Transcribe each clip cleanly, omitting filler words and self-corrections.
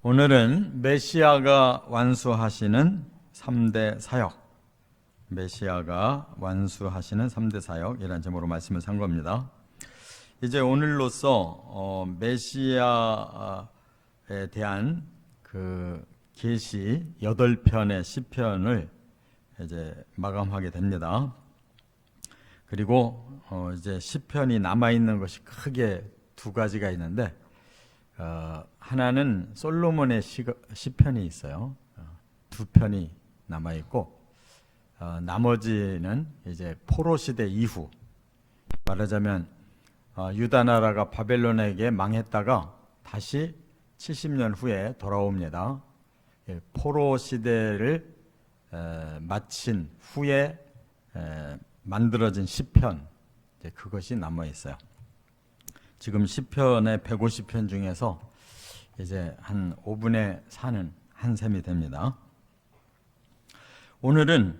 오늘은 메시아가 완수하시는 3대 사역, 메시아가 완수하시는 3대 사역이라는 제목으로 말씀을 산 겁니다. 이제 오늘로써 메시아에 대한 그 계시 8편의 시편을 이제 마감하게 됩니다. 그리고 이제 시편이 남아있는 것이 크게 두 가지가 있는데, 하나는 솔로몬의 시편이 있어요. 두 편이 남아있고, 나머지는 이제 포로 시대 이후, 말하자면 유다 나라가 바벨론에게 망했다가 다시 70년 후에 돌아옵니다. 포로 시대를 마친 후에 만들어진 시편, 그것이 남아 있어요. 지금 시편의 150편 중에서 이제 한 5분의 4는 한 셈이 됩니다. 오늘은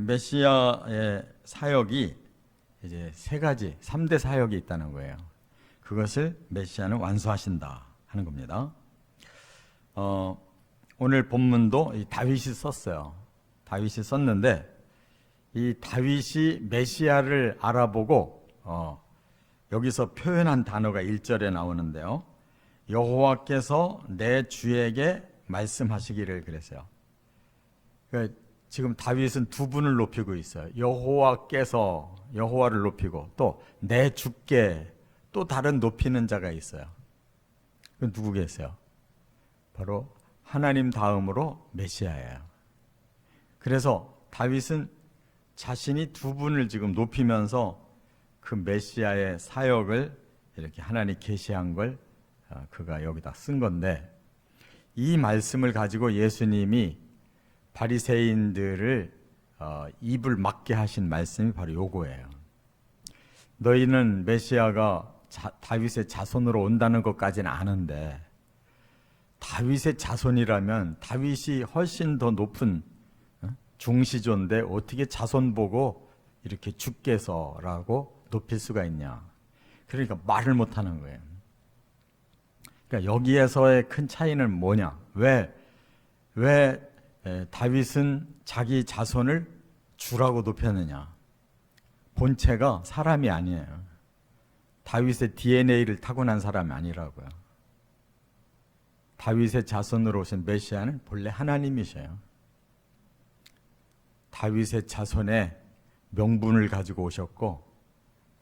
메시아의 사역이 이제 세 가지, 3대 사역이 있다는 거예요. 그것을 메시아는 완수하신다 하는 겁니다. 오늘 본문도 이 다윗이 썼어요. 다윗이 썼는데, 이 다윗이 메시아를 알아보고 여기서 표현한 단어가 1절에 나오는데요. 여호와께서 내 주에게 말씀하시기를 그랬어요. 그러니까 지금 다윗은 두 분을 높이고 있어요. 여호와께서 여호와를 높이고, 또 내 주께 또 다른 높이는 자가 있어요. 그건 누구겠어요? 바로 하나님 다음으로 메시아예요. 그래서 다윗은 자신이 두 분을 지금 높이면서 그 메시아의 사역을 이렇게 하나님 계시한 걸 그가 여기다 쓴 건데, 이 말씀을 가지고 예수님이 바리새인들을 입을 막게 하신 말씀이 바로 요거예요. 너희는 메시아가 다윗의 자손으로 온다는 것까지는 아는데, 다윗의 자손이라면 다윗이 훨씬 더 높은 중시조인데 어떻게 자손 보고 이렇게 주께서라고 높일 수가 있냐. 그러니까 말을 못하는 거예요. 그러니까 여기에서의 큰 차이는 뭐냐. 왜 다윗은 자기 자손을 주라고 높였느냐. 본체가 사람이 아니에요. 다윗의 DNA를 타고난 사람이 아니라고요. 다윗의 자손으로 오신 메시아는 본래 하나님이셔요. 다윗의 자손의 명분을 가지고 오셨고,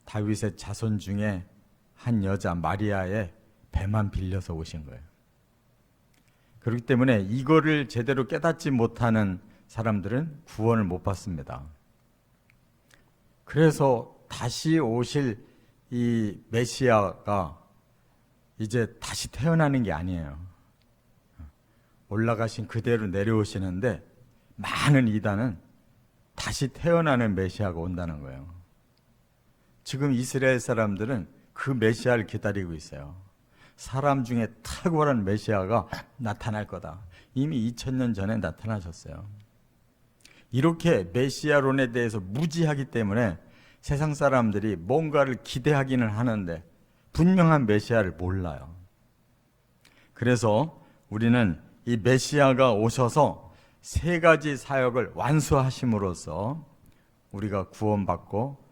다윗의 자손 중에 한 여자 마리아의 배만 빌려서 오신 거예요. 그렇기 때문에 이거를 제대로 깨닫지 못하는 사람들은 구원을 못 받습니다. 그래서 다시 오실 이 메시아가 이제 다시 태어나는 게 아니에요. 올라가신 그대로 내려오시는데, 많은 이단은 다시 태어나는 메시아가 온다는 거예요. 지금 이스라엘 사람들은 그 메시아를 기다리고 있어요. 사람 중에 탁월한 메시아가 나타날 거다. 이미 2000년 전에 나타나셨어요. 이렇게 메시아론에 대해서 무지하기 때문에 세상 사람들이 뭔가를 기대하기는 하는데 분명한 메시아를 몰라요. 그래서 우리는 이 메시아가 오셔서 세 가지 사역을 완수하심으로써 우리가 구원받고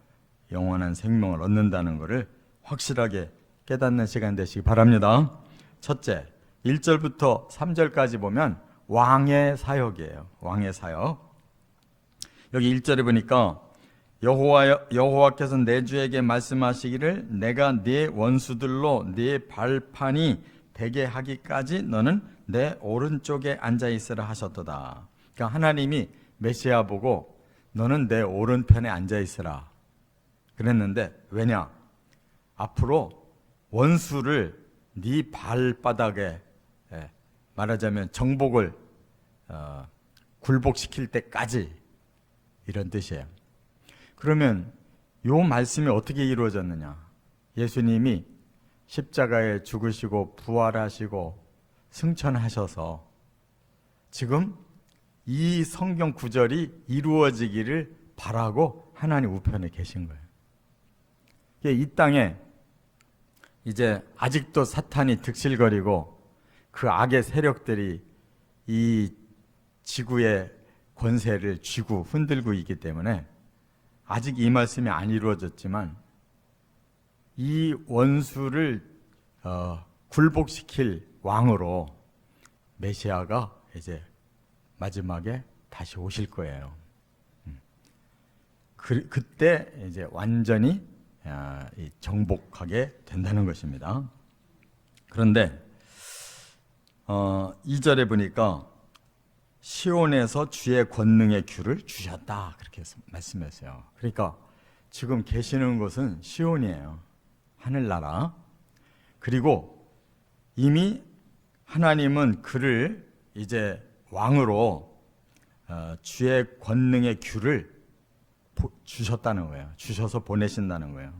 영원한 생명을 얻는다는 것을 확실하게 깨닫는 시간 되시기 바랍니다. 첫째, 1절부터 3절까지 보면 왕의 사역이에요. 왕의 사역. 여기 1절에 보니까 여호와께서 내 주에게 말씀하시기를 내가 네 원수들로 네 발판이 되게 하기까지 너는 내 오른쪽에 앉아 있으라 하셨도다. 그러니까 하나님이 메시아 보고 너는 내 오른편에 앉아 있으라 그랬는데, 왜냐? 앞으로 원수를 네 발바닥에, 말하자면 정복을 굴복시킬 때까지, 이런 뜻이에요. 그러면 이 말씀이 어떻게 이루어졌느냐? 예수님이 십자가에 죽으시고 부활하시고 승천하셔서 지금 이 성경 구절이 이루어지기를 바라고 하나님 우편에 계신 거예요. 이 땅에 이제 아직도 사탄이 득실거리고 그 악의 세력들이 이 지구의 권세를 쥐고 흔들고 있기 때문에 아직 이 말씀이 안 이루어졌지만 이 원수를 굴복시킬 왕으로 메시아가 이제 마지막에 다시 오실 거예요. 그때 이제 완전히 정복하게 된다는 것입니다. 그런데 2절에 보니까 시온에서 주의 권능의 귤을 주셨다 그렇게 말씀했어요. 그러니까 지금 계시는 곳은 시온이에요. 하늘나라. 그리고 이미 하나님은 그를 이제 왕으로 주의 권능의 귤을 주셨다는 거예요. 주셔서 보내신다는 거예요.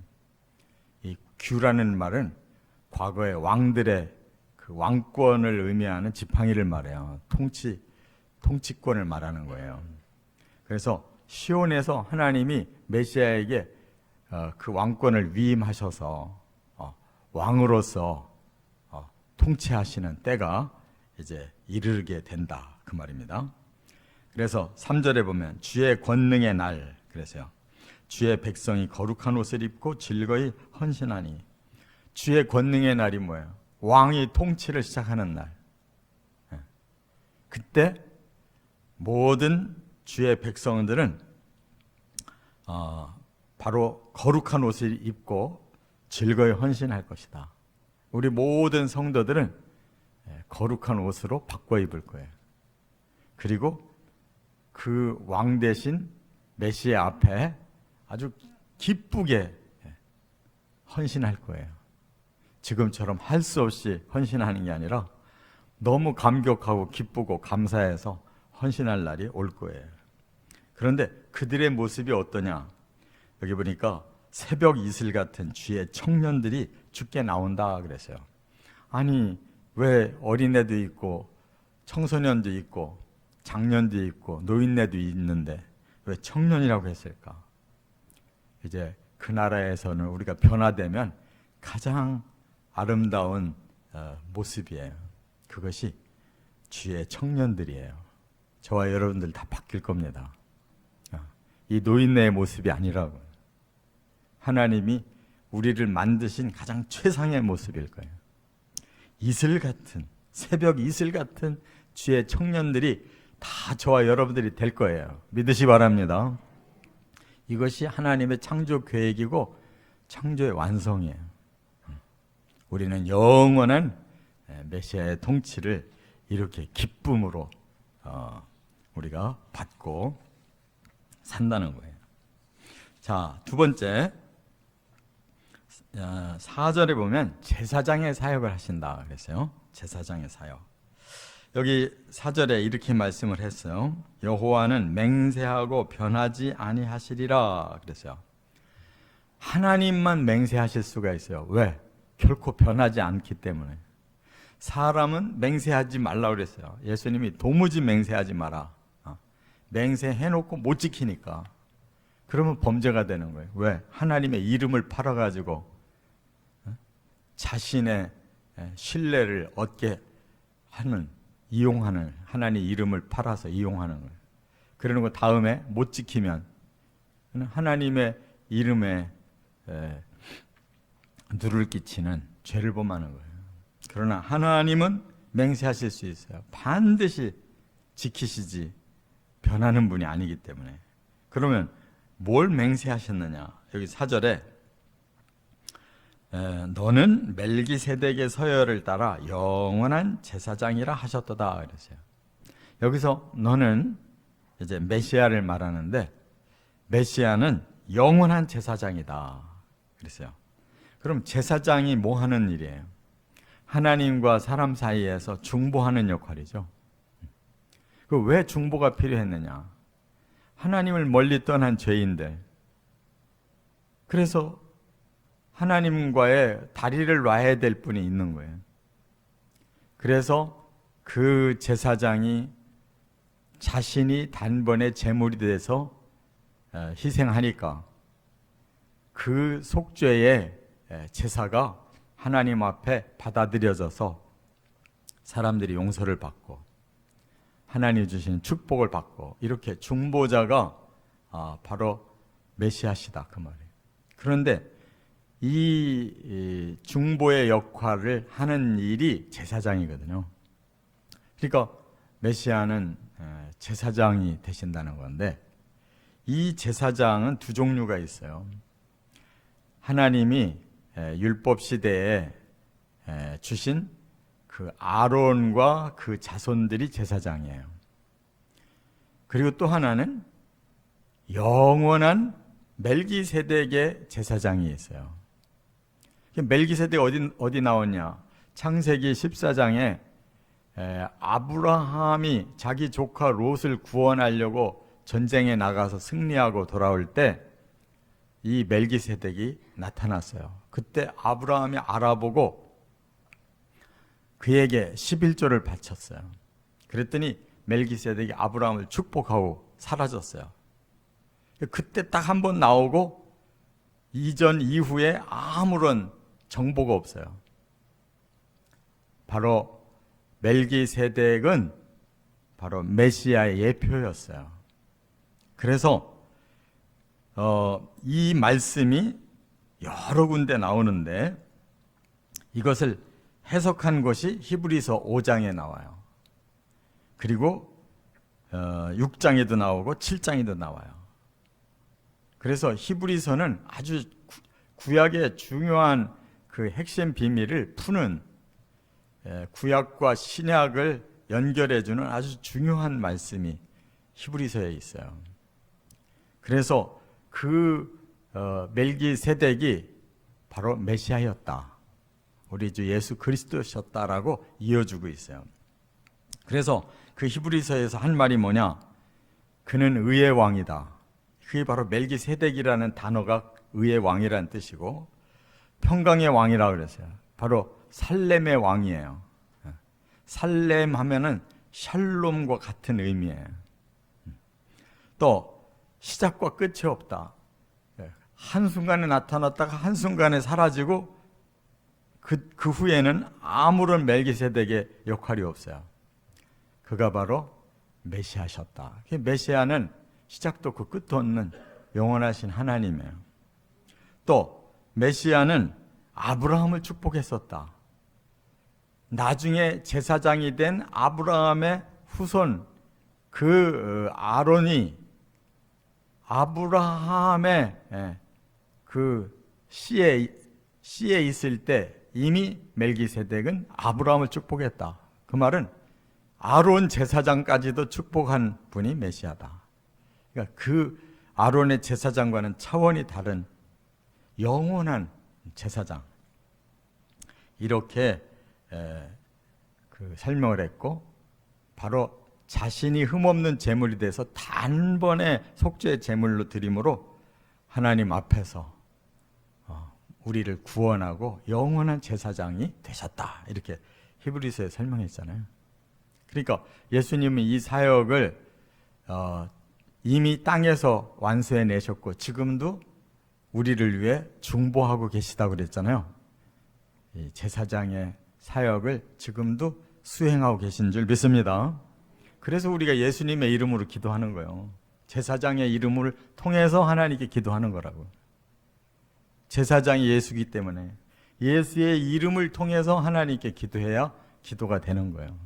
이 귤라는 말은 과거의 왕들의 그 왕권을 의미하는 지팡이를 말해요. 통치권을 말하는 거예요. 그래서 시온에서 하나님이 메시아에게 그 왕권을 위임하셔서 왕으로서 통치하시는 때가 이제 이르게 된다 그 말입니다. 그래서 3절에 보면 주의 권능의 날 그래서요. 주의 백성이 거룩한 옷을 입고 즐거이 헌신하니. 주의 권능의 날이 뭐예요? 왕이 통치를 시작하는 날. 그때 모든 주의 백성들은 바로 거룩한 옷을 입고 즐거이 헌신할 것이다. 우리 모든 성도들은 거룩한 옷으로 바꿔 입을 거예요. 그리고 그 왕 대신 메시아 앞에 아주 기쁘게 헌신할 거예요. 지금처럼 할 수 없이 헌신하는 게 아니라 너무 감격하고 기쁘고 감사해서 헌신할 날이 올 거예요. 그런데 그들의 모습이 어떠냐? 여기 보니까 새벽 이슬 같은 주의 청년들이 죽게 나온다 그랬어요. 아니 왜 어린애도 있고 청소년도 있고 장년도 있고 노인네도 있는데 왜 청년이라고 했을까? 이제 그 나라에서는 우리가 변화되면 가장 아름다운 모습이에요. 그것이 주의 청년들이에요. 저와 여러분들 다 바뀔 겁니다. 이 노인네의 모습이 아니라고. 하나님이 우리를 만드신 가장 최상의 모습일 거예요. 이슬 같은, 새벽 이슬 같은 주의 청년들이 다 저와 여러분들이 될 거예요. 믿으시 바랍니다. 이것이 하나님의 창조 계획이고 창조의 완성이에요. 우리는 영원한 메시아의 통치를 이렇게 기쁨으로 우리가 받고 산다는 거예요. 자, 두 번째 4절에 보면 제사장의 사역을 하신다 그랬어요. 제사장의 사역. 여기 4절에 이렇게 말씀을 했어요. 여호와는 맹세하고 변하지 아니하시리라 그랬어요. 하나님만 맹세하실 수가 있어요. 왜? 결코 변하지 않기 때문에. 사람은 맹세하지 말라고 그랬어요. 예수님이 도무지 맹세하지 마라. 맹세해놓고 못 지키니까. 그러면 범죄가 되는 거예요. 왜? 하나님의 이름을 팔아가지고 자신의 신뢰를 얻게 하는, 이용하는, 하나님 이름을 팔아서 이용하는 거예요. 그러는 거 다음에 못 지키면 하나님의 이름에 누를 끼치는 죄를 범하는 거예요. 그러나 하나님은 맹세하실 수 있어요. 반드시 지키시지 변하는 분이 아니기 때문에. 그러면 뭘 맹세하셨느냐? 여기 4절에 너는 멜기세덱의 서열을 따라 영원한 제사장이라 하셨도다 그랬어요. 여기서 너는 이제 메시아를 말하는데 메시아는 영원한 제사장이다 그랬어요. 그럼 제사장이 뭐 하는 일이에요? 하나님과 사람 사이에서 중보하는 역할이죠. 그 왜 중보가 필요했느냐? 하나님을 멀리 떠난 죄인들. 그래서 하나님과의 다리를 놔야 될 분이 있는 거예요. 그래서 그 제사장이 자신이 단번에 제물이 돼서 희생하니까 그 속죄의 제사가 하나님 앞에 받아들여져서 사람들이 용서를 받고 하나님이 주시는 축복을 받고 이렇게 중보자가 바로 메시아시다 그 말이에요. 그런데 이 중보의 역할을 하는 일이 제사장이거든요. 그러니까 메시아는 제사장이 되신다는 건데 이 제사장은 두 종류가 있어요. 하나님이 율법 시대에 주신 그 아론과 그 자손들이 제사장이에요. 그리고 또 하나는 영원한 멜기세덱의 제사장이 있어요. 멜기세덱 어디 나오냐? 창세기 14장에 아브라함이 자기 조카 롯을 구원하려고 전쟁에 나가서 승리하고 돌아올 때 이 멜기세덱이 나타났어요. 그때 아브라함이 알아보고 그에게 11조를 바쳤어요. 그랬더니 멜기세덱이 아브라함을 축복하고 사라졌어요. 그때 딱 한 번 나오고 이전 이후에 아무런 정보가 없어요. 바로 멜기세덱은 바로 메시아의 예표였어요. 그래서 이 말씀이 여러 군데 나오는데 이것을 해석한 것이 히브리서 5장에 나와요. 그리고 6장에도 나오고 7장에도 나와요. 그래서 히브리서는 아주 구약의 중요한 그 핵심 비밀을 푸는 구약과 신약을 연결해주는 아주 중요한 말씀이 히브리서에 있어요. 그래서 그 멜기세덱이 바로 메시아였다. 우리 주 예수 그리스도셨다라고 이어주고 있어요. 그래서 그 히브리서에서 한 말이 뭐냐? 그는 의의 왕이다. 그게 바로 멜기세덱이라는 단어가 의의 왕이라는 뜻이고 평강의 왕이라고 그랬어요. 바로 살렘의 왕이에요. 살렘 하면은 샬롬과 같은 의미예요. 또 시작과 끝이 없다. 한순간에 나타났다가 한순간에 사라지고 그 후에는 아무런 멜기세덱의 역할이 없어요. 그가 바로 메시아셨다. 메시아는 시작도 없고 끝도 없는 영원하신 하나님이에요. 또 메시아는 아브라함을 축복했었다. 나중에 제사장이 된 아브라함의 후손 그 아론이 아브라함의 그 씨에 있을 때 이미 멜기세덱은 아브라함을 축복했다. 그 말은 아론 제사장까지도 축복한 분이 메시아다. 그러니까 그 아론의 제사장과는 차원이 다른 영원한 제사장. 이렇게 그 설명을 했고 바로 자신이 흠없는 제물이 돼서 단번에 속죄의 제물로 드림으로 하나님 앞에서 우리를 구원하고 영원한 제사장이 되셨다. 이렇게 히브리서에 설명했잖아요. 그러니까 예수님은 이 사역을 이미 땅에서 완수해내셨고 지금도 우리를 위해 중보하고 계시다고 그랬잖아요. 이 제사장의 사역을 지금도 수행하고 계신 줄 믿습니다. 그래서 우리가 예수님의 이름으로 기도하는 거예요. 제사장의 이름을 통해서 하나님께 기도하는 거라고. 제사장이 예수이기 때문에 예수의 이름을 통해서 하나님께 기도해야 기도가 되는 거예요.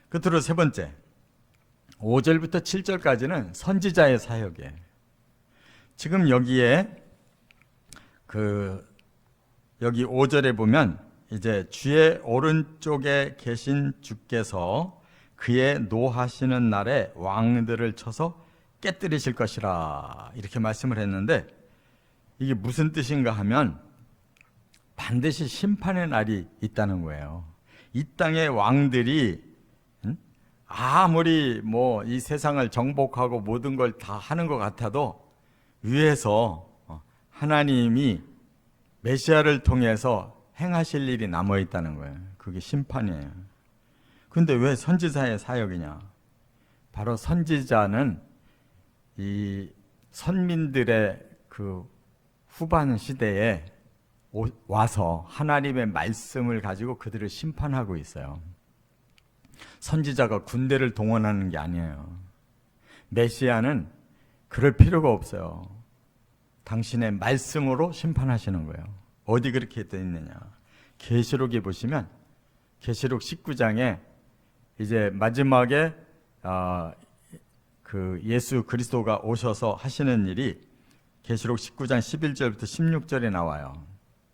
끝으로 세 번째, 5절부터 7절까지는 선지자의 사역이에요. 지금 여기에 여기 5절에 보면 이제 주의 오른쪽에 계신 주께서 그의 노하시는 날에 왕들을 쳐서 깨뜨리실 것이라 이렇게 말씀을 했는데 이게 무슨 뜻인가 하면 반드시 심판의 날이 있다는 거예요. 이 땅의 왕들이 아무리 뭐 이 세상을 정복하고 모든 걸 다 하는 것 같아도 위에서 하나님이 메시아를 통해서 행하실 일이 남아 있다는 거예요. 그게 심판이에요. 근데 왜 선지자의 사역이냐? 바로 선지자는 이 선민들의 그 후반 시대에 와서 하나님의 말씀을 가지고 그들을 심판하고 있어요. 선지자가 군대를 동원하는 게 아니에요. 메시아는 그럴 필요가 없어요. 당신의 말씀으로 심판하시는 거예요. 어디 그렇게 되어 있느냐? 계시록에 보시면 계시록 19장에 이제 마지막에 그 예수 그리스도가 오셔서 하시는 일이 계시록 19장 11절부터 16절에 나와요.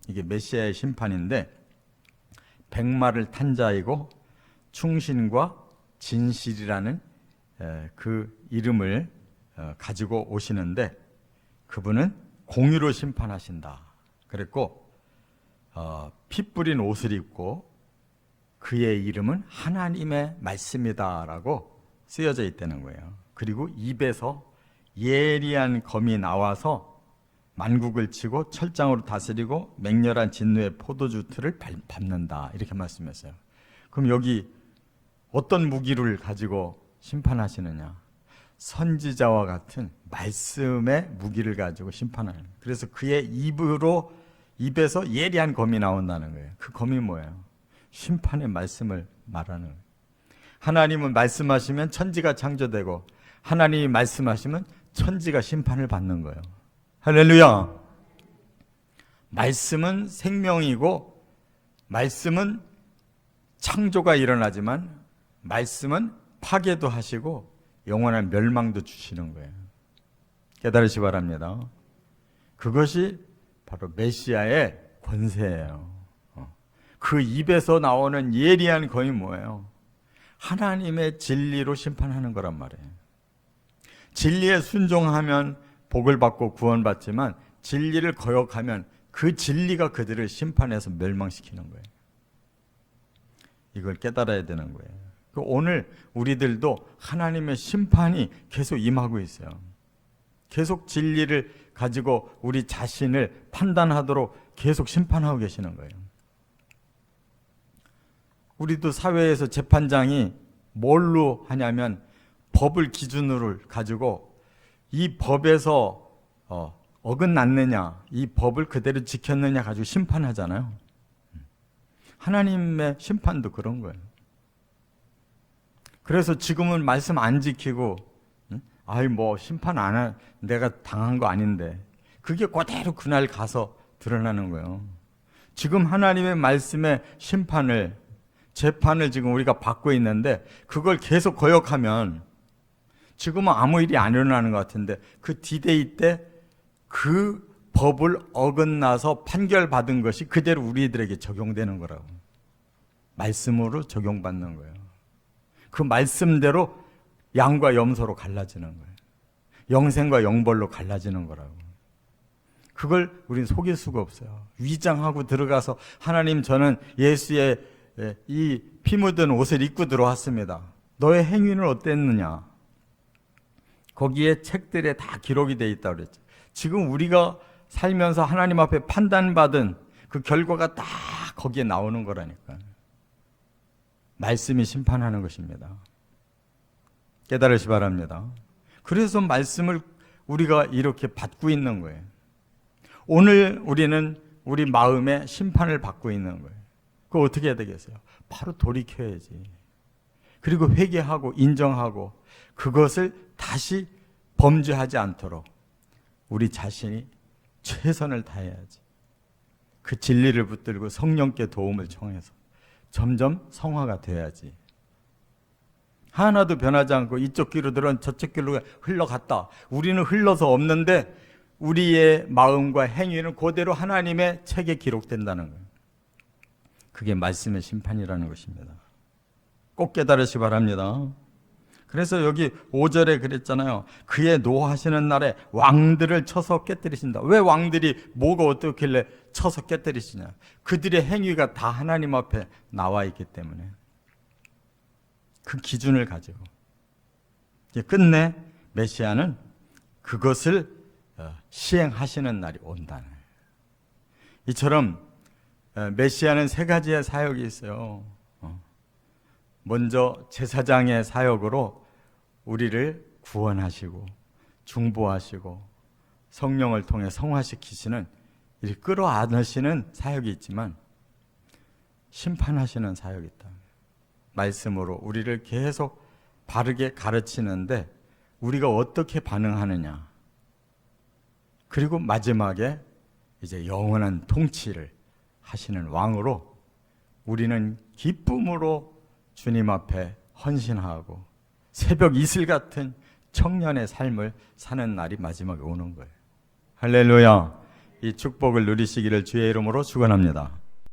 이게 메시아의 심판인데, 백마를 탄 자이고 충신과 진실이라는 그 이름을 가지고 오시는데, 그분은 공의로 심판하신다 그랬고, 피 뿌린 옷을 입고 그의 이름은 하나님의 말씀이다라고 쓰여져 있다는 거예요. 그리고 입에서 예리한 검이 나와서 만국을 치고 철장으로 다스리고 맹렬한 진노의 포도주 틀을 밟는다, 이렇게 말씀했어요. 그럼 여기 어떤 무기를 가지고 심판하시느냐? 선지자와 같은 말씀의 무기를 가지고 심판하는. 그래서 그의 입에서 예리한 검이 나온다는 거예요. 그 검이 뭐예요? 심판의 말씀을 말하는 거예요. 하나님은 말씀하시면 천지가 창조되고, 하나님이 말씀하시면 천지가 심판을 받는 거예요. 할렐루야. 말씀은 생명이고, 말씀은 창조가 일어나지만, 말씀은 파괴도 하시고 영원한 멸망도 주시는 거예요. 깨달으시 바랍니다. 그것이 바로 메시아의 권세예요. 그 입에서 나오는 예리한 검이 뭐예요? 하나님의 진리로 심판하는 거란 말이에요. 진리에 순종하면 복을 받고 구원받지만, 진리를 거역하면 그 진리가 그들을 심판해서 멸망시키는 거예요. 이걸 깨달아야 되는 거예요. 오늘 우리들도 하나님의 심판이 계속 임하고 있어요. 계속 진리를 가지고 우리 자신을 판단하도록 계속 심판하고 계시는 거예요. 우리도 사회에서 재판장이 뭘로 하냐면, 법을 기준으로 가지고 이 법에서 어긋났느냐, 이 법을 그대로 지켰느냐 가지고 심판하잖아요. 하나님의 심판도 그런 거예요. 그래서 지금은 말씀 안 지키고, 심판 안 할, 내가 당한 거 아닌데, 그게 그대로 그날 가서 드러나는 거예요. 지금 하나님의 말씀의 심판을, 재판을 지금 우리가 받고 있는데, 그걸 계속 거역하면 지금은 아무 일이 안 일어나는 것 같은데, 그 D-Day 때 그 법을 어긋나서 판결받은 것이 그대로 우리들에게 적용되는 거라고. 말씀으로 적용받는 거예요. 그 말씀대로 양과 염소로 갈라지는 거예요. 영생과 영벌로 갈라지는 거라고. 그걸 우리는 속일 수가 없어요. 위장하고 들어가서, 하나님, 저는 예수의 이 피 묻은 옷을 입고 들어왔습니다. 너의 행위는 어땠느냐? 거기에 책들에 다 기록이 돼 있다고 그랬죠. 지금 우리가 살면서 하나님 앞에 판단받은 그 결과가 다 거기에 나오는 거라니까. 말씀이 심판하는 것입니다. 깨달으시 바랍니다. 그래서 말씀을 우리가 이렇게 받고 있는 거예요. 오늘 우리는 우리 마음에 심판을 받고 있는 거예요. 그거 어떻게 해야 되겠어요? 바로 돌이켜야지. 그리고 회개하고 인정하고 그것을 다시 범죄하지 않도록 우리 자신이 최선을 다해야지. 그 진리를 붙들고 성령께 도움을 청해서 점점 성화가 돼야지. 하나도 변하지 않고 이쪽 길로 들은 저쪽 길로 흘러갔다. 우리는 흘러서 없는데 우리의 마음과 행위는 그대로 하나님의 책에 기록된다는 거예요. 그게 말씀의 심판이라는 것입니다. 꼭 깨달으시기 바랍니다. 그래서 여기 5절에 그랬잖아요. 그의 노하시는 날에 왕들을 쳐서 깨뜨리신다. 왜 왕들이 뭐가 어떻길래 쳐서 깨뜨리시냐? 그들의 행위가 다 하나님 앞에 나와 있기 때문에. 그 기준을 가지고 끝내 메시아는 그것을 시행하시는 날이 온다는 거예요. 이처럼 메시아는 세 가지의 사역이 있어요. 먼저 제사장의 사역으로 우리를 구원하시고 중보하시고 성령을 통해 성화시키시는 이렇게 끌어안으시는 사역이 있지만 심판하시는 사역이 있다. 말씀으로 우리를 계속 바르게 가르치는데 우리가 어떻게 반응하느냐. 그리고 마지막에 이제 영원한 통치를 하시는 왕으로 우리는 기쁨으로 주님 앞에 헌신하고 새벽 이슬 같은 청년의 삶을 사는 날이 마지막에 오는 거예요. 할렐루야. 이 축복을 누리시기를 주의 이름으로 축원합니다.